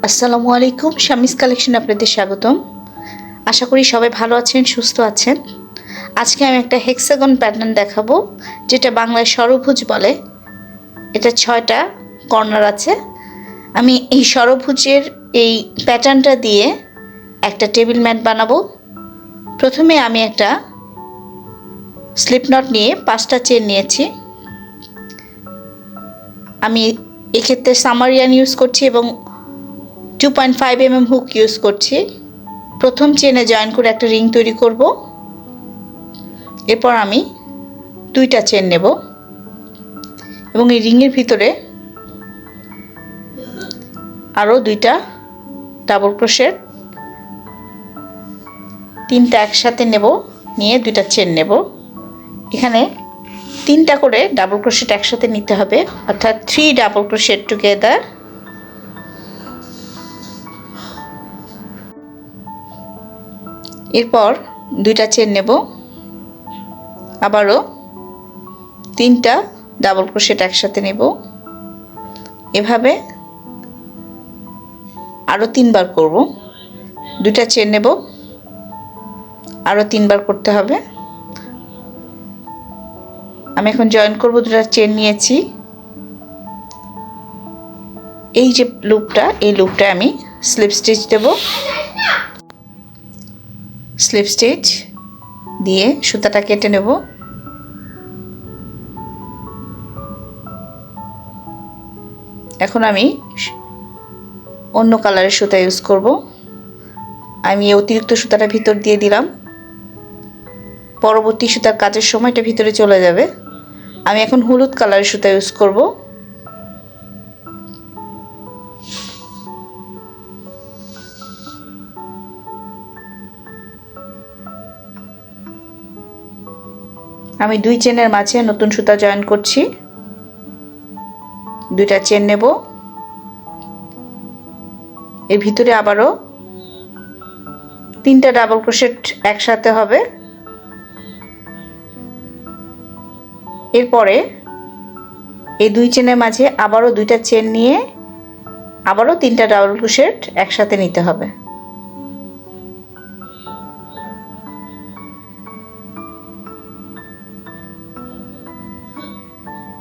আসসালামু আলাইকুম, শামিস কালেকশন আপনাদের স্বাগতম। আশা করি সবাই ভালো আছেন, সুস্থ আছেন। আজকে আমি একটা হেক্সাগন প্যাটার্ন দেখাবো, যেটা বাংলায় ষড়ভুজ বলে। এটা 6টা কর্নার আছে। আমি এই ষড়ভুজের এই প্যাটার্নটা দিয়ে একটা টেবিল ম্যাট বানাবো। প্রথমে আমি একটা স্লিপ নট নিয়ে 5টা চেন নিয়েছি। আমি এক্ষেত্রে সামারিয়ান ইউজ করছি এবং 2.5 mm হুক ইউজ করছি। প্রথম চেনে জয়েন করে একটা রিং তৈরি করব। এরপর আমি 2টা চেন নেব এবং এই রিংয়ের ভিতরে আরও 2টা ডাবল ক্রোশেট, 3টা একসাথে নেব, নিয়ে 2টা চেন নেব। এখানে 3টা করে ডাবল ক্রোশেট একসাথে নিতে হবে, অর্থাৎ 3 ডাবল ক্রোশেট টুগেদার। এরপর 2টা চেন নেব, আবারও 3টা ডাবল ক্রোশেট একসাথে নেব। এভাবে আরও 3বার করব। 2টা চেন নেব, আরও 3বার করতে হবে। আমি এখন জয়েন করব। 2টা চেন নিয়েছি। এই যে লুপটা, এই লুপটা আমি স্লিপ স্টিচ দেব। স্লিপ স্টিচ দিয়ে সুতাটা কেটে নেব। এখন আমি অন্য কালারের সুতা ইউজ করব। আমি অতিরিক্ত সুতাটা ভিতর দিয়ে দিলাম, পরবর্তী সুতার কাজের সময় এটা ভিতরে চলে যাবে। আমি এখন হলুদ কালারের সুতা ইউজ করব। আমি 2 চেনের মাঝে নতুন সুতা জয়েন করছি। 2টা চেন নেব, এর ভিতরে আবারও 3টা ডাবল ক্রোশেট একসাথে হবে। এরপরে এই 2 চেনের মাঝে আবারও 2টা চেন নিয়ে আবারও 3টা ডাবল ক্রোশেট একসাথে নিতে হবে।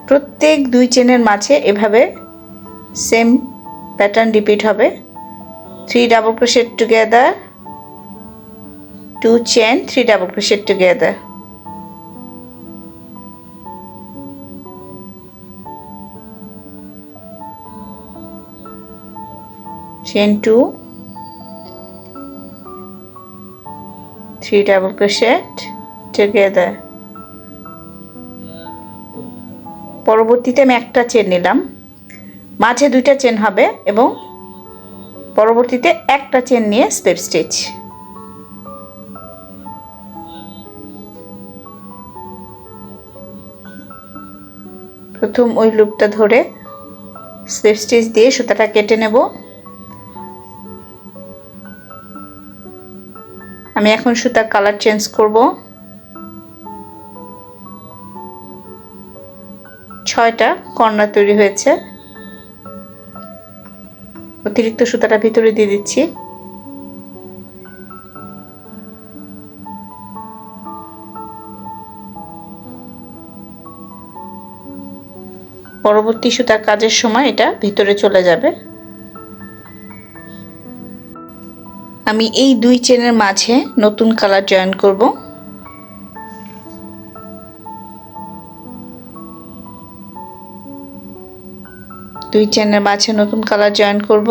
প্রত্যেক 2 চেনের মাঝে এভাবে সেম প্যাটার্ন রিপিট হবে। 3 double crochet together, 2 chain, 3 double crochet together. Chain 2, 3 double crochet together. পরবর্তীতে আমি একটা চেন নিলাম, মাঝে 2টা চেন হবে এবং পরবর্তীতে একটা চেন নিয়ে স্লিপ স্টিচ। প্রথম ওই লুপটা ধরে স্লিপ স্টিচ দিয়ে সুতাটা কেটে নেব। আমি এখন সুতার কালার চেঞ্জ করব। 6টা কর্নার তৈরি হয়েছে। অতিরিক্ত সুতাটা ভিতরে দিয়ে দিচ্ছি। পরবর্তী সুতার কাজের সময় এটা ভিতরে চলে যাবে। আমি এই 2 চেনের মাঝে নতুন কালার জয়েন করব। দুই চেনের মাঝে নতুন কালার জয়েন করব।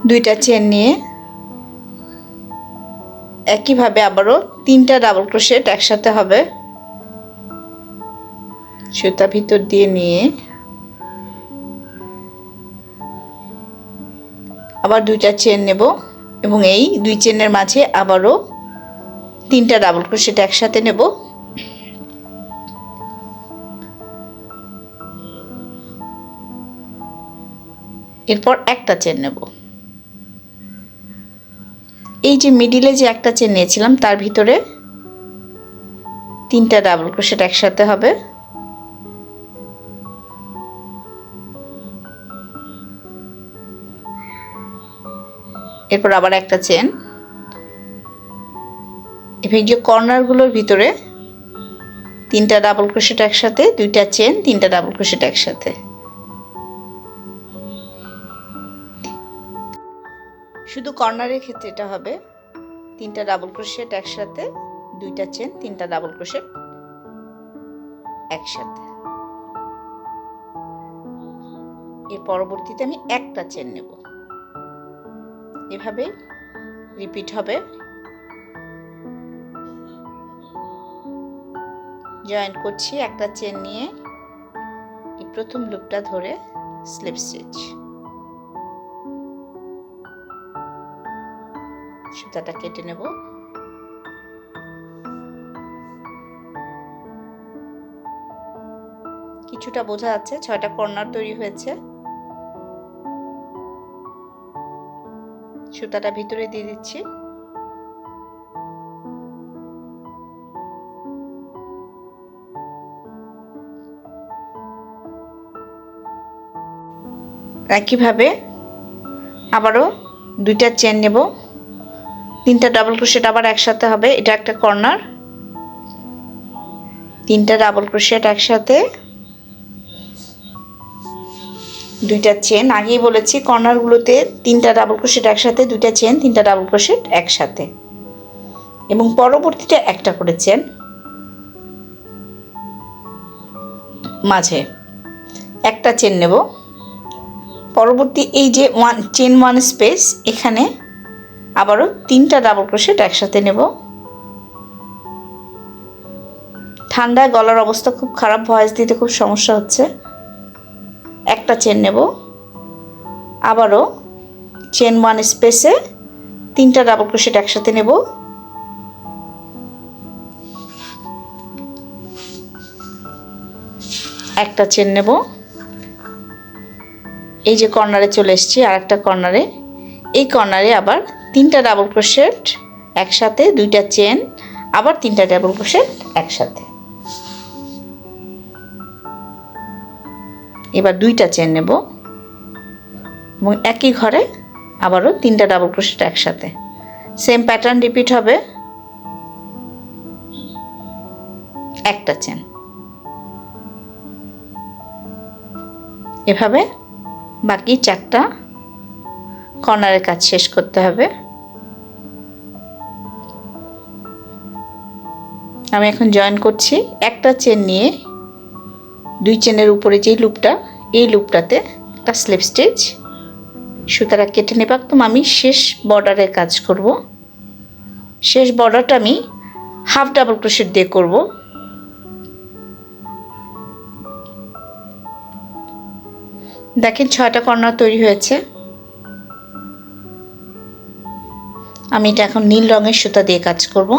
দুইটা চেন নিয়ে একইভাবে আবারও 3টা ডাবল ক্রোশেট একসাথে হবে। সুতা ভিতর দিয়ে নিয়ে আবার 2টা চেন নেব এবং এই 2 চেনের মাঝে আবারও 3টা ডাবল ক্রোশেট একসাথে নেব। এরপর একটা চেন নেব। এই যে মিডিলে যে একটা চেন নিয়েছিলাম তার ভিতরে 3টা ডাবল ক্রোশেট একসাথে হবে। এরপর আবার একটা চেন। এবার যে কর্নারগুলোর ভিতরে 3টা ডাবল ক্রোশেট একসাথে, 2টা চেন, 3টা ডাবল ক্রোশেট একসাথে। শুধু কর্নারের ক্ষেত্রে এটা হবে 3টা ডাবল ক্রোশেট একসাথে, 2টা চেন, 3টা ডাবল ক্রোশেট একসাথে। এর পরবর্তীতে আমি একটা চেন নেব। এভাবে রিপিট হবে। জয়েন করছি, একটা চেন নিয়ে এই প্রথম লুপটা ধরে স্লিপ স্টিচ। সুতাটা কেটে নেব। কিছুটা বোঝা যাচ্ছে 6টা কর্নার তৈরি হয়েছে। সুতাটা ভিতরে দিয়ে দিচ্ছি। একইভাবে আবারও 2টা চেন নেব, 3টা ডাবল ক্রোশেট আবার একসাথে হবে। এটা একটা কর্নার, 3টা ডাবল ক্রোশেট একসাথে, 2টা চেন। আগেই বলেছি কর্নারগুলোতে 3টা ডাবল ক্রোশেট একসাথে, 2টা চেন, 3টা ডাবল ক্রোশেট একসাথে, এবং পরবর্তীতে একটা করে চেন মাঝে একটা চেন নেব। পরবর্তী এই যে চেন 1 স্পেস, এখানে আবারও 3টা ডাবল ক্রোশেট একসাথে নেব। ঠান্ডায় গলার অবস্থা খুব খারাপ, ভয়েস দিতে খুব সমস্যা হচ্ছে। একটা চেন নেব, আবারও চেন 1 স্পেসে 3টা ডাবল ক্রোশেট একসাথে নেব। একটা চেন নেব, এই যে কর্নারে চলে এসেছি আর একটা কর্নারে, এই কর্নারে আবার 3টা ডাবল ক্রোশেট একসাথে, 2টা চেন, আবার 3টা ডাবল ক্রোশেট একসাথে। এবার 2টা চেন নেব এবং একই ঘরে আবারও 3টা ডাবল ক্রোশেট একসাথে। সেম প্যাটার্ন রিপিট হবে। একটা চেন। এভাবে বাকি 4টা কর্নারের কাজ শেষ করতে হবে। আমি এখন জয়েন করছি। একটা চেন নিয়ে 2 চেনের উপরে যে লুপটা, এই লুপটাতে একটা স্লিপ স্টিচ। সুতাটা কেটে নেব। একদম আমি শেষ বর্ডারের কাজ করব। শেষ বর্ডারটা আমি হাফ ডাবল ক্রোশেট দিয়ে করব। দেখেন 6টা কর্নার তৈরি হয়েছে। আমি এটা এখন নীল রঙের সুতা দিয়ে কাজ করব।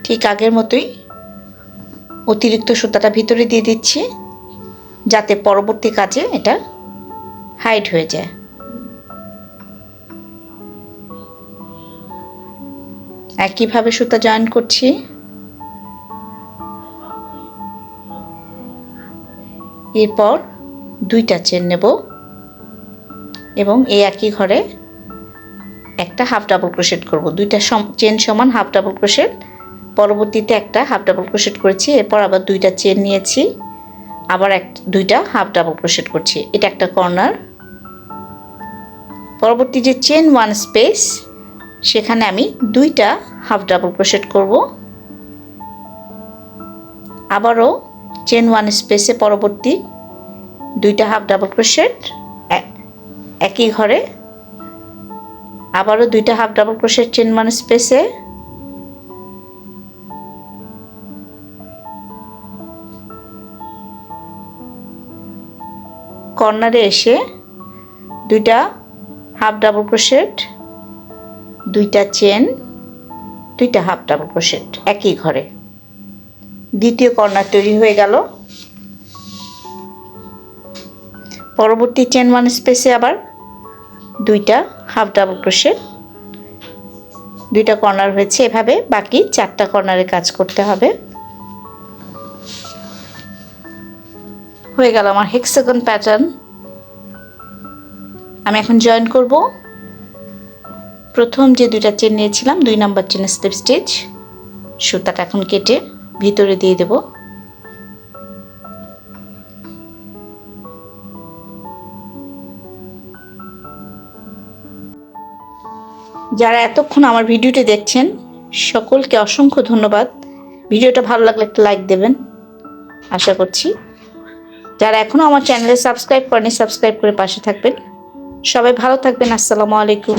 ঠিক আগের মতোই অতিরিক্ত সুতাটা ভিতরে দিয়ে দিচ্ছি, যাতে পরবর্তী কাজে এটা হাইড হয়ে যায়। একইভাবে সুতা জয়েন করছি। এরপর 2টা চেন নেব এবং এই একই ঘরে একটা হাফ ডাবল ক্রোশেট করব। 2টা চেন সমান হাফ ডাবল ক্রোশেট, পরবর্তীতে একটা হাফ ডাবল ক্রোশেট করেছি। এরপর আবার 2টা চেন নিয়েছি, আবার 2টা হাফ ডাবল ক্রোশেট করছি। এটা একটা কর্নার। পরবর্তী যে চেন 1 স্পেস, সেখানে আমি 2টা হাফ ডাবল ক্রোশেট করব। আবারও চেন 1 স্পেসে পরবর্তী 2টা হাফ ডাবল ক্রোশেট একই ঘরে, আবারও 2টা হাফ ডাবল ক্রোশেট চেন 1 স্পেসে, কর্নারে এসে 2টা হাফ ডাবল ক্রোশেট, 2টা চেন, 2টা হাফ ডাবল ক্রোশেট একই ঘরে। দ্বিতীয় কর্নার তৈরি হয়ে গেল। পরবর্তী চেন 1 স্পেসে আবার 2টা হাফ ডাবল ক্রোশেট, 2টা কর্নার হয়েছে। এভাবে বাকি 4টা কর্নারে কাজ করতে হবে। হয়ে গেল আমার হেক্সাগন প্যাটার্ন। আমি এখন জয়েন করব। প্রথম যে দুইটা চেন নিয়েছিলাম 2 নাম্বার চেনের স্লিপ স্টিচ, সুতাটা এখন কেটে ভিতরে দিয়ে দেব। যারা এতক্ষণ আমার ভিডিওটি দেখছেন সকলকে অসংখ্য ধন্যবাদ। ভিডিওটা ভালো লাগলে একটা লাইক দেবেন আশা করছি। যারা এখনো আমার চ্যানেলে সাবস্ক্রাইব করেনি সাবস্ক্রাইব করে পাশে থাকবেন। সবাই ভালো থাকবেন। আসসালামু আলাইকুম।